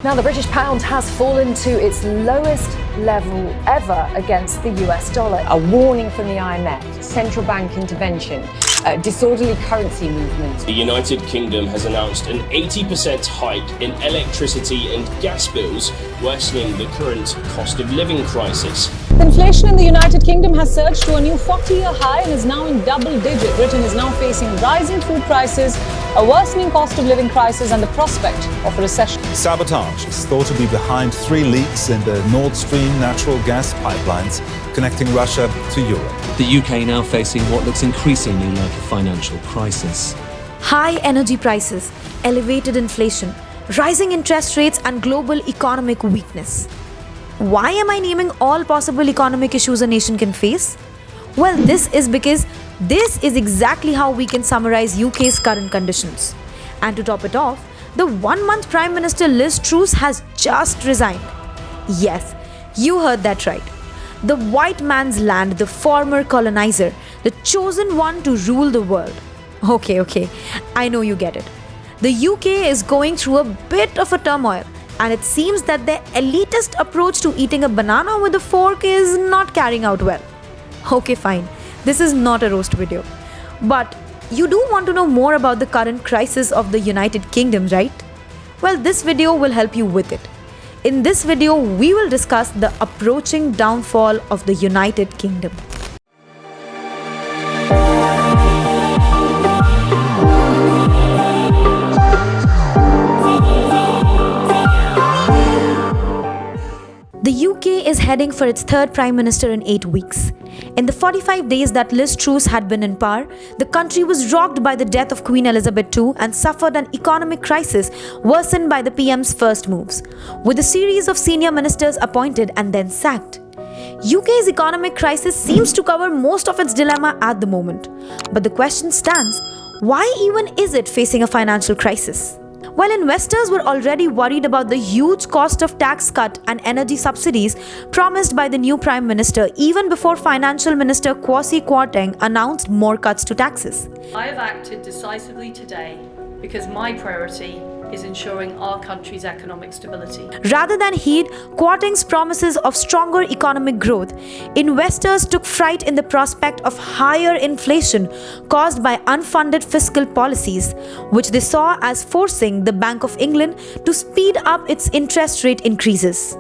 Now, the British pound has fallen to its lowest level ever against the US dollar. A warning from the IMF, central bank intervention, disorderly currency movements. The United Kingdom has announced an 80% hike in electricity and gas bills, worsening the current cost of living crisis. Inflation in the United Kingdom has surged to a new 40-year high and is now in double digit. Britain is now facing rising food prices, a worsening cost of living crisis and the prospect of a recession. Sabotage is thought to be behind 3 leaks in the Nord Stream natural gas pipelines connecting Russia to Europe. The UK now facing what looks increasingly like a financial crisis. High energy prices, elevated inflation, rising interest rates and global economic weakness. Why am I naming all possible economic issues a nation can face? Well, this is because this is exactly how we can summarize UK's current conditions. And to top it off, the 1-month Prime Minister Liz Truss has just resigned. Yes, you heard that right. The white man's land, the former colonizer, the chosen one to rule the world. Okay, I know you get it. The UK is going through a bit of a turmoil, and it seems that their elitist approach to eating a banana with a fork is not carrying out well. Okay, fine. This is not a roast video. But you do want to know more about the current crisis of the United Kingdom, right? Well, this video will help you with it. In this video, we will discuss the approaching downfall of the United Kingdom. The UK is heading for its third Prime Minister in 8 weeks. In the 45 days that Liz Truss had been in power, the country was rocked by the death of Queen Elizabeth II and suffered an economic crisis worsened by the PM's first moves, with a series of senior ministers appointed and then sacked. UK's economic crisis seems to cover most of its dilemma at the moment. But the question stands, why even is it facing a financial crisis? While investors were already worried about the huge cost of tax cut and energy subsidies promised by the new Prime Minister even before Finance Minister KwasiKwarteng announced more cuts to taxes. I have acted decisively today because my priority is ensuring our country's economic stability. Rather than heed Kwarteng's promises of stronger economic growth, investors took fright in the prospect of higher inflation caused by unfunded fiscal policies, which they saw as forcing the Bank of England to speed up its interest rate increases.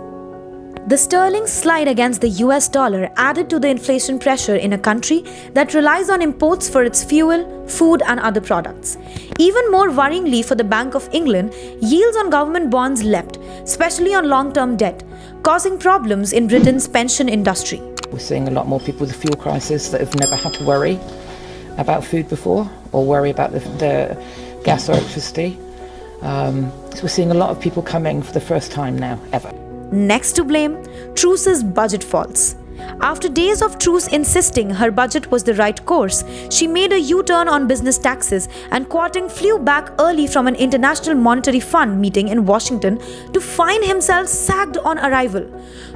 The sterling's slide against the US dollar added to the inflation pressure in a country that relies on imports for its fuel, food and other products. Even more worryingly for the Bank of England, yields on government bonds leapt, especially on long-term debt, causing problems in Britain's pension industry. We're seeing a lot more people with the fuel crisis that have never had to worry about food before or worry about the gas or electricity. So we're seeing a lot of people coming for the first time now, ever. Next to blame, Truss's budget faults. After days of Truss insisting her budget was the right course, she made a U-turn on business taxes and Kwarteng flew back early from an International Monetary Fund meeting in Washington to find himself sacked on arrival.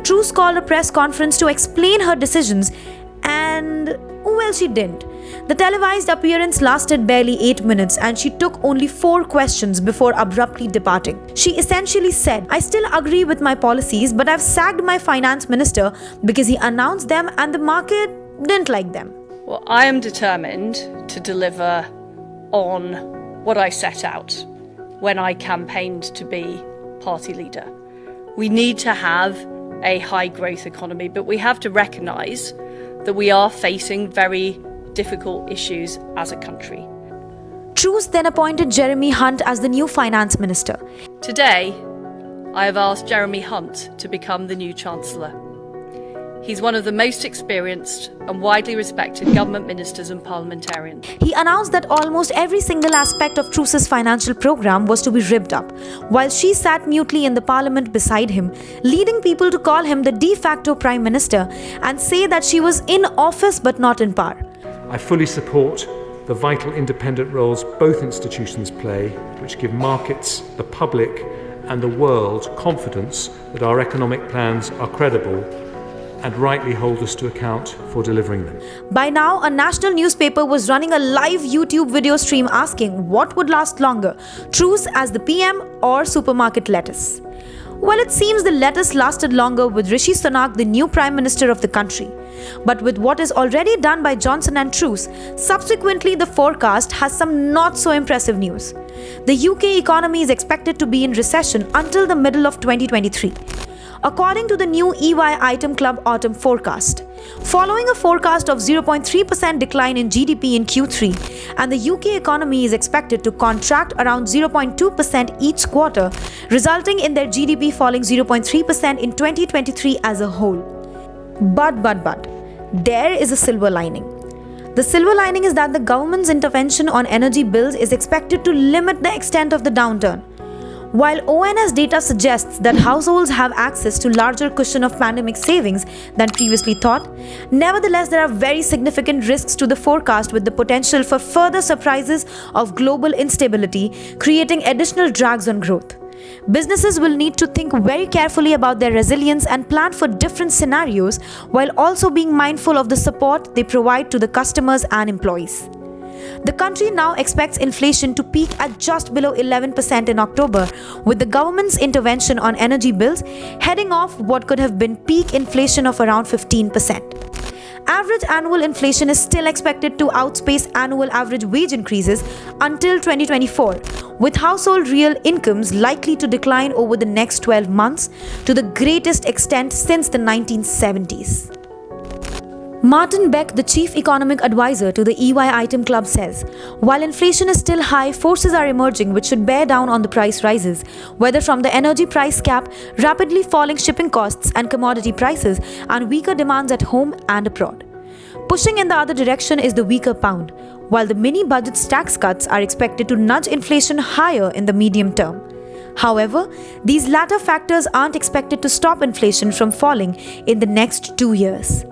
Truss called a press conference to explain her decisions and, well, she didn't. The televised appearance lasted barely 8 minutes and she took only 4 questions before abruptly departing. She essentially said, "I still agree with my policies, but I've sacked my finance minister because he announced them and the market didn't like them." Well, I am determined to deliver on what I set out when I campaigned to be party leader. We need to have a high growth economy, but we have to recognise that we are facing very difficult issues as a country. Truss then appointed Jeremy Hunt as the new finance minister. Today, I have asked Jeremy Hunt to become the new Chancellor. He's one of the most experienced and widely respected government ministers and parliamentarians. He announced that almost every single aspect of Truss's financial program was to be ripped up, while she sat mutely in the parliament beside him, leading people to call him the de facto prime minister and say that she was in office but not in power. I fully support the vital independent roles both institutions play, which give markets, the public and the world confidence that our economic plans are credible and rightly hold us to account for delivering them. By now, a national newspaper was running a live YouTube video stream asking what would last longer, Truss as the PM or supermarket lettuce. Well, it seems the lettuce lasted longer with Rishi Sunak, the new Prime Minister of the country. But with what is already done by Johnson and Truss, subsequently the forecast has some not so impressive news. The UK economy is expected to be in recession until the middle of 2023. According to the new EY Item Club autumn forecast. Following a forecast of 0.3% decline in GDP in Q3, and the UK economy is expected to contract around 0.2% each quarter, resulting in their GDP falling 0.3% in 2023 as a whole. But, there is a silver lining. The silver lining is that the government's intervention on energy bills is expected to limit the extent of the downturn. While ONS data suggests that households have access to larger cushion of pandemic savings than previously thought, nevertheless there are very significant risks to the forecast, with the potential for further surprises of global instability, creating additional drags on growth. Businesses will need to think very carefully about their resilience and plan for different scenarios, while also being mindful of the support they provide to the customers and employees. The country now expects inflation to peak at just below 11% in October, with the government's intervention on energy bills heading off what could have been peak inflation of around 15%. Average annual inflation is still expected to outpace annual average wage increases until 2024, with household real incomes likely to decline over the next 12 months to the greatest extent since the 1970s. Martin Beck, the chief economic advisor to the EY Item Club, says, while inflation is still high, forces are emerging which should bear down on the price rises, whether from the energy price cap, rapidly falling shipping costs and commodity prices, and weaker demands at home and abroad. Pushing in the other direction is the weaker pound, while the mini-budget's tax cuts are expected to nudge inflation higher in the medium term. However, these latter factors aren't expected to stop inflation from falling in the next 2 years.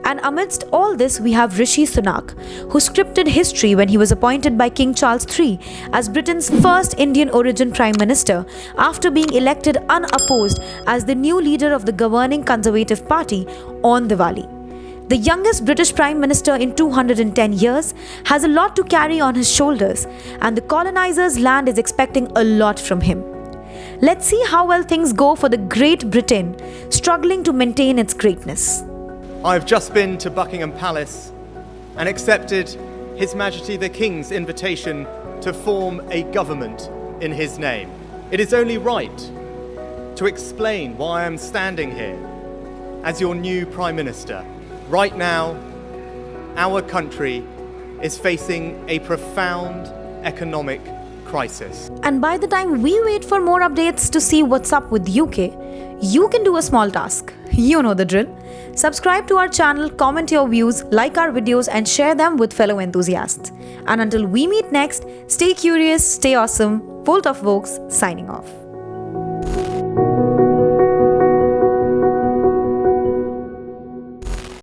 And amidst all this, we have Rishi Sunak, who scripted history when he was appointed by King Charles III as Britain's first Indian origin Prime Minister after being elected unopposed as the new leader of the governing Conservative Party on Diwali. The youngest British Prime Minister in 210 years has a lot to carry on his shoulders, and the colonizers' land is expecting a lot from him. Let's see how well things go for the Great Britain, struggling to maintain its greatness. I've just been to Buckingham Palace and accepted His Majesty the King's invitation to form a government in his name. It is only right to explain why I'm standing here as your new Prime Minister. Right now, our country is facing a profound economic crisis. And by the time we wait for more updates to see what's up with UK, you can do a small task. You know the drill. Subscribe to our channel, comment your views, like our videos, and share them with fellow enthusiasts. And until we meet next, stay curious, stay awesome. Volt of Vokes signing off.